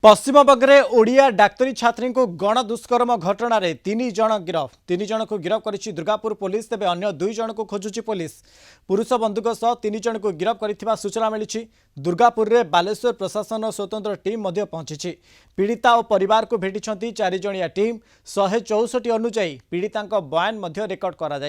पश्चिमबंग में ओडिया डाक्तरी छात्री को गण दुष्कर्म घटन तीन जन गिरफ को गिरफ कर दुर्गापुर पुलिस तेज अन्य 2 जन को खोजुची पुलिस पुरुष बंधुक सह 3 जन को गिरफ कर सूचना मिली। दुर्गापुर में बालेश्वर प्रशासन स्वतंत्र टीम पहुंची पीड़िता और परिवार को भेटी 4 जणिया टीम 164 अनुजाई पीड़िता बयान रेकर्ड करा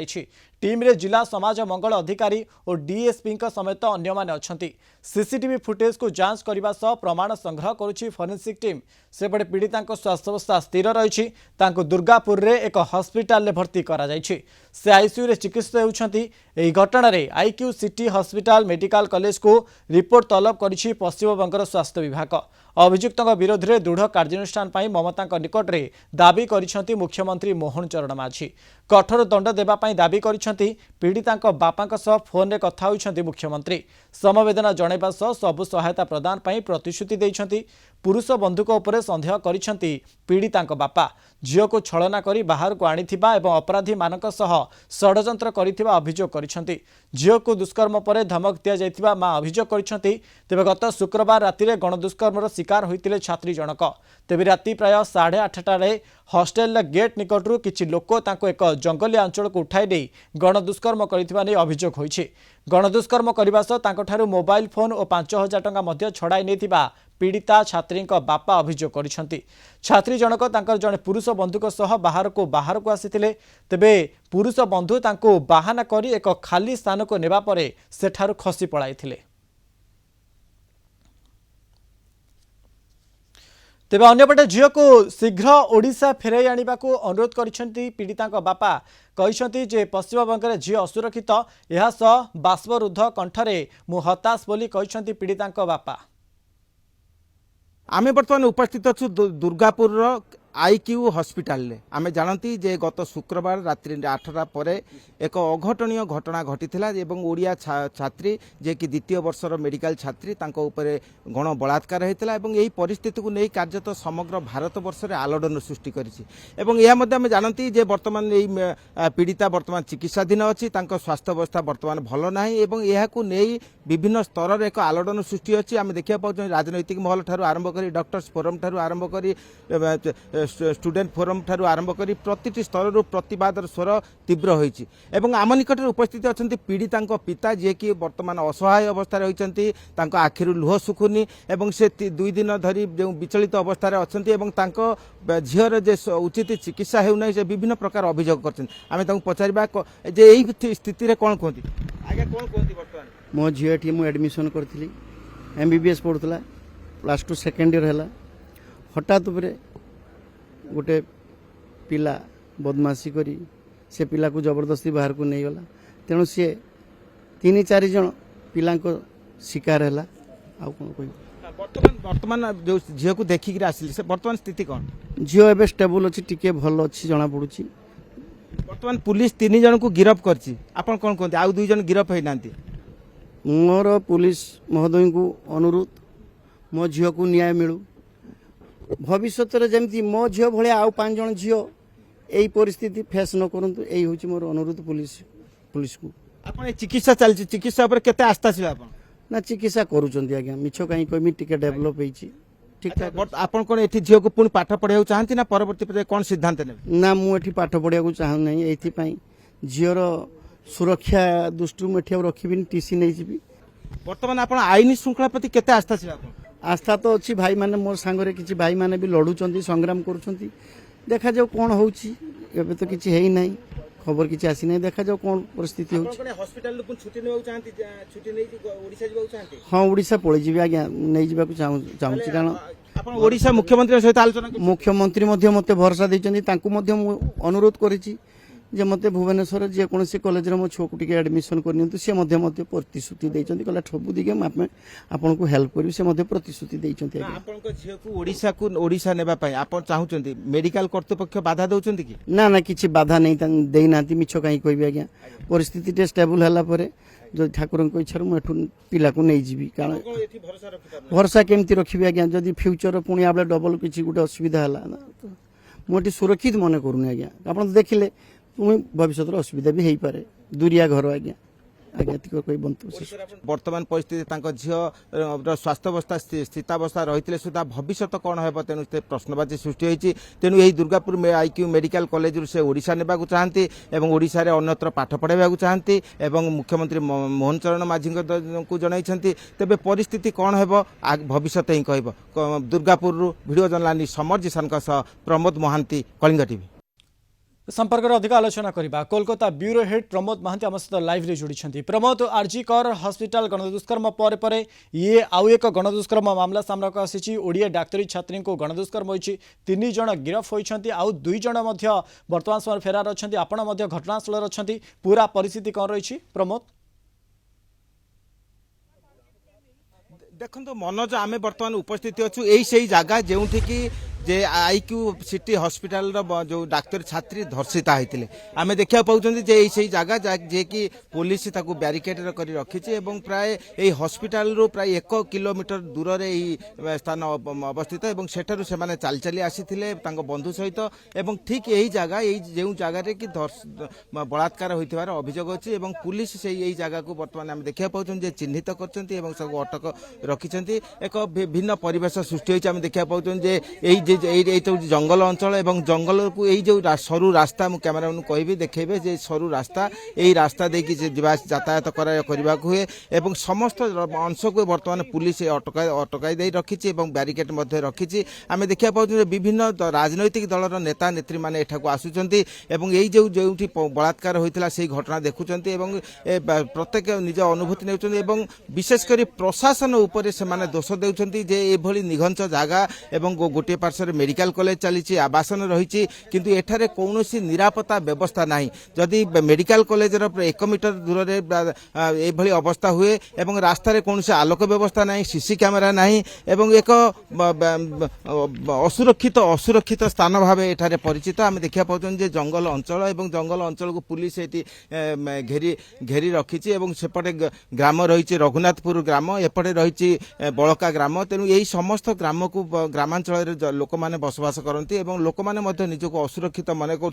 टीम रे जिला समाज मंगल अधिकारी और डीएसपी समेत अन्य माने अछंती। सीसीटीवी फुटेज को जांच करने सह प्रमाण संग्रह करुछि फोरेंसिक टीम। सेपटे पीड़िता स्वास्थ्यावस्था स्थिर रही दुर्गापुर रे एक हॉस्पिटल रे भर्ती करा जायछि। से आईसीयू रे चिकित्सित होउछंती। एही घटना रे IQ city hospital medical college को रिपोर्ट तलब करिछि पश्चिमबंग स्वास्थ्य विभाग। अभियुक्त विरोध में दृढ़ कार्यानुष्ठान पर ममता निकट में दाबी करिसेंती मुख्यमंत्री मोहन चरण माझी। कठोर दंड देवाई दाबी करिसेंती। पीड़िता बापा सह फोन रे कथा होइछंती मुख्यमंत्री। समवेदना जनैबा सह सबु सहायता प्रदान पर प्रतिश्रुति देइछंती। पुरुष बंधुक उपरे संदेह करिसेंती पीड़िता बापा। झील को छलना करी बाहर को आनिथिबा एवं अपराधी मानक सह षड्यंत्र करिथिबा अभियोग करिसेंती। झील को दुष्कर्म पर धमक दिया जाइथिबा मां अभियोग करिसेंती। तेबे गत शुक्रवार राति रे गणदुष्कर्मर शिकार होइतिले छात्री जनक। तेबे राति प्राय 8:30 हॉस्टेल गेट निकटरू किछि लोक तांको एक जंगलिया अंचल को उठाई दे गणदुष्कर्म करिथिबा नै अभियोग होइछि। गणदुष्कर्म करबा सह तांको ठारू मोबाइल फोन और 5,000 टंका मध्य छड़ाई नेथिबा पीड़िता छात्री बापा अभियोग करिसेंती। छात्री जनक तांकर जने पुरुष बंधुक सह बाहर को आसीथिले। तेबे पुरुष बंधु तांको बाहाना करी एक खाली स्थान को नेबा परे सेठारू खसी पळाइथिले। तेबे अन्यपटे झील को शीघ्र ओडिशा फेराई आनिबा को अनुरोध करिसेंती पीड़िता बापा। कहिसेंती जे पश्चिमबंग में झील असुरक्षित एहा सह बाष्परुद्ध कंठरे मु हताश बोली कहिसेंती पीड़िता बापा। आमे बर्तमान उपस्थित अच्छु दुर्गापुर आईक्यू हॉस्पिटल रे। आमे जानती जे गत शुक्रवार रात्रि 8टा पर एक अघटनीय घटना घटीथिला एवं ओडिया छात्री जे कि द्वितीय वर्षर मेडिकल छात्री तांको उपरे गण बलात्कार होता एवं यही परिस्थिति को नहीं कार्यत समग्र भारत वर्ष में आलोड़न सृष्टि करिछि। एवं यह मध्य आमे जानती जे वर्तमान यही पीड़िता वर्तमान चिकित्साधीन अच्छी तांको स्वास्थ्य अवस्था वर्तमान भल नाही एवं यह को नहीं विभिन्न स्तर रे एक आलोड़न सृष्टि अच्छी। आमे देखिया पाउछ राजनैतिक महल ठारू आरंभ करी डॉक्टर्स फोरम ठारू आरंभ करी स्टूडेंट फोरम ठारू आरंभ करी प्रतिटी स्तर प्रतिवाद स्वर तीव्र होइछि। एवं आम निकट उपस्थित अच्छा पीड़िता पिता जे कि वर्तमान असहाय अवस्था रही आखिर लुह सुखुनी एवं से 2 दिन धरी जो विचलित अवस्था अच्छा झीर जे उचित चिकित्सा होना से विभिन्न प्रकार अभियोग कर पचारा जे यही स्थिति कौन कहती आगे कौन कहती बर्तमान मो झीटी मुझे एडमिशन करी MBBS पढ़ुला +2 सेकेंड ईयर है। हठात गोटे पिला बदमाशी करी से पिला को जबरदस्ती बाहर को नहीं गला। तेणु सी 3-4 जन पिला शिकार है। वर्तमान जो झील को देखिक आसिली से वर्तमान स्थिति कौन झील एवं स्टेबल अच्छी टिके भल अच्छी जना पड़ी। वर्तमान पुलिस 3 जन को गिरफ करछि आपन कौन कहते आउ 2 जन गिरफ होई नांती। मोर पुलिस महोदय को अनुरोध मो झील को न्याय मिलू भविष्य में जमी मो झील भाया आउ 5 जन झील यही परिस्थिति फेस न करंतु यही हूँ मोर अनुरोध पुलिस को। आपन चिकित्सा चलछि चिकित्सा पर केते आस्था छिला आपन ना चिकित्सा करूचंती आज्ञा मिछ कहीं कहमी टिके डेवलप होईछि ठीक ठाक। आपन कोन एठी झील को पुनी पाठ पढ़ाउ चाहंती ना परवर्ती पर कोन सिद्धांत ने ना मु एठी पाठ पढ़िया को चाहू नहीं एथि पई झील सुरक्षा दृष्टि में एठी रखिबिन टीसी नहीं जीबी। वर्तमान आपन आईनी श्रृंखला प्रति केते आस्था छिला आपन आस्था तो अच्छी भाई माने मोर सांगरे किछि भाई माने भी लड़ुचंती संग्राम करूचंती देखा जाओ कौन होउछि एबे तो किछि हेई नाही खबर किछि आसी नाही देखा जाओ कौन परिस्थिति होउछि। आपन हॉस्पिटल लु छुट्टी नेउ चाहंती छुट्टी नै ओडिसा जिबाउ चाहंती हां ओडिसा पळि जिबि आज्ञा नै जिबा को चाहूछि कारण आपन ओडिसा मुख्यमंत्री सहित आलोचना मुख्यमंत्री मध्य मते भरोसा दैचंती तांकु मध्य अनुरोध करिछि जे मते भुवनेश्वर जे कोनसी कॉलेज रे मो छो को टिके एडमिशन करनियंतु से मध्य प्रतिश्रुति दैचंती कला ठबु दिगे मापे आपन को हेल्प करियो से मध्य प्रतिश्रुति दैचंती। आपन को झियो को ओडिसा नेबा पई आपन चाहुचंती मेडिकल कर्तृपक्ष बाधा दउचंती कि ना ना किछि बाधा नै देई नांती मिछ काई कहबी आज्ञा परिस्थिति टे स्टेबल हला परे जो ठाकुर को इच्छा मु एठु पिला को नै जीवी कारण भरोसा केमती रखिबी आज्ञा जदी फ्यूचर पुणी आबले डबल किछि गुटे असुविधा हला ना तो मोटी सुरक्षित मने करूनी आज्ञा आपन देखिले भविष्य असुविधा भी हो पारे दूरिया घर आज्ञा ଆଜ୍ଞା ଏତିକି କହିବନ୍ତୁ। ବର୍ତ୍ତମାନ ପରିସ୍ଥିତି ତାଙ୍କ ଝିଅର ସ୍ୱାସ୍ଥ୍ୟାବସ୍ଥା ସ୍ଥିତାବସ୍ଥା ରହିଥିଲେ ସୁଦ୍ଧା ଭବିଷ୍ୟତ କ'ଣ ହେବ, ତେଣୁ ସେ ପ୍ରଶ୍ନବାଚୀ ସୃଷ୍ଟି ହୋଇଛି। ତେଣୁ ଏହି ଦୁର୍ଗାପୁର ଆଇକ୍ୟୁ ମେଡିକାଲ କଲେଜରୁ ସେ ଓଡ଼ିଶା ନେବାକୁ ଚାହାନ୍ତି ଏବଂ ଓଡ଼ିଶାରେ ଅନ୍ୟତ୍ର ପାଠ ପଢ଼ାଇବାକୁ ଚାହାନ୍ତି ଏବଂ ମୁଖ୍ୟମନ୍ତ୍ରୀ ମୋହନ ଚରଣ ମାଝୀଙ୍କୁ ଜଣାଇଛନ୍ତି। ତେବେ ପରିସ୍ଥିତି କ'ଣ ହେବ ଭବିଷ୍ୟତ ହିଁ କହିବ। ଦୁର୍ଗାପୁରରୁ ଭିଡ଼ିଓ ଜର୍ଣ୍ଣାଲିଷ୍ଟ ସମର ଜିସାନଙ୍କ ସହ ପ୍ରମୋଦ ମହାନ୍ତି, କଳିଙ୍ଗ ଟିଭି। संपर्क में अधिक आलोचना करबा कोलकाता ब्यूरो हेड प्रमोद महांती आम सहित लाइव रे जोड़ी। प्रमोद, आरजी कर हॉस्पिटल गणदुष्कर्म पर ये आउ एक गणदुष्कर्म मामला सामना को आसी। ओडिया डाक्तरी छात्री को गणदुष्कर्म होती 3 जन गिरफ होती, आउ 2 जन वर्तमान समय फेरार अच्छा। आपण घटनास्थल अच्छा, पूरा परिस्थिति कौन रही प्रमोद? देखो मनोज, आम बर्तमान उपस्थित अच्छु यही से जगह जो जे आईक्यू सिटी हॉस्पिटल जो डाक्तर छात्री धर्षिता होते आम देखा पाँच से जगह जे कि पुलिस ताकू ब्यारिकेड कर रखी और प्राय यही हॉस्पिटल रू प्राय 1 किलोमीटर दूर रे स्थान अवस्थित और सेठारु से माने चल चली आसी बंधु सहित और ठीक यही जगह यही जो जगह कि बलात्कार होइथिबार अभियोग अच्छी और पुलिस से यही जगह को बर्तमान आम देखा पाँच चिन्हित कर सब अटक रखिंट एक भिन्न परिवेश सृष्टि होती आम देखा पाँच जंगल अंचल और जंगल को यही जो सरू रास्ता मु कैमेरा कहि देखेबे जे सरू रास्ता यही रास्ता देखि यातायात करने हुए और समस्त अंश को बर्तमान पुलिस अटकाई दे रखी और ब्यारिकेड रखी आम देखा पाँच विभिन्न राजनैतिक दलर नेता नेत्री मैंने एठाक आसुंच यही जो बलात्कार होता से घटना देखुंट प्रत्येक निज अनुभूति ने विशेषकर प्रशासन उपर से दोष देउछंती जे एभली निघंच जगह और गोटे पार्श्व मेडिकल कॉलेज चली आवासन रही किंतु एठारे कौनसी निरापत्ता व्यवस्था नहीं। जदि मेडिकल कॉलेज 1 मीटर दूर एभली अवस्था हुए और रास्ता कौन से आलोक व्यवस्था नहीं, सीसी कैमेरा नहीं और एक असुरक्षित स्थान भाव एठारे परिचित आम देखा पाँच जंगल अंचल और जंगल अंचल को पुलिस ये घेरी रखी और सेपटे ग्राम रही रघुनाथपुर ग्राम एपटे रही बड़का ग्राम। तेणु यही समस्त ग्राम को ग्रामांचल लोक मैंने बसवास करती और लोक मैंने निजक असुरक्षित मन कर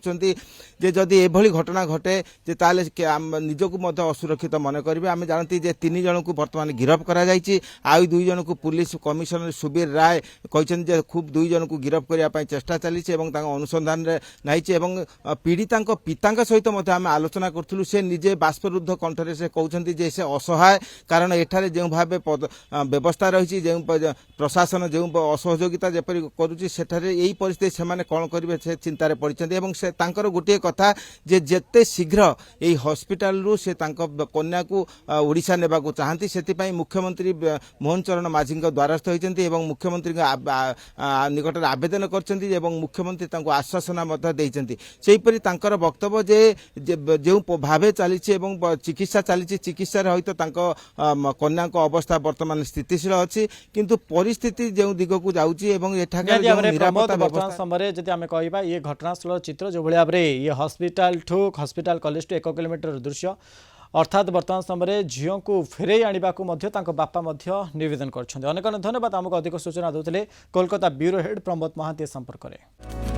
जदि एभली घटना घटे ताले निजक असुरक्षित मन करेंगे। आम जानती 3 जन को बर्तमान गिरफ कर 2 जन को पुलिस कमिशनर सुबीर राय कहते खूब 2 जन को गिरफ करने चेष्टा चली अनुसंधान नहीं पीड़िता पिता सहित आम आलोचना करूँ से निजे बाष्परुद्ध कंठरे से कहते से असहाय कारण एठारे जो भाव व्यवस्था रही जो प्रशासन जो असहयोगिता जेपरी करुच्ची सेठारे यही परिस्थिति से कौन करेंगे से चिंतार पड़ते गोटे कथा जे जेते शीघ्र यही हॉस्पिटल रू से कन्या को ओडिशा नेबा को चाहती से मुख्यमंत्री मोहन चरण माझी द्वारस्थ होती मुख्यमंत्री निकट आवेदन कर मुख्यमंत्री आश्वासना सेहीपरि वक्तव्य जो भाव चली चिकित्सा चली चिकित्सा सहित कन्या अवस्था बर्तमान स्थितिशील अच्छी किंतु परिस्थिति जो दिग को जाऊँगी वर्तमान समय जब आम कह ये घटनास्थल चित्र जो भाव में ये हॉस्पिटल ठू हॉस्पिटल कॉलेज 1 किलोमीटर दृश्य अर्थात वर्तमान समय झील को फेरई आने को बापा नवेदन कर। अनेक धन्यवाद आमको अधिक सूचना देते कोलकाता ब्यूरो हेड प्रमोद महांती संपर्क में।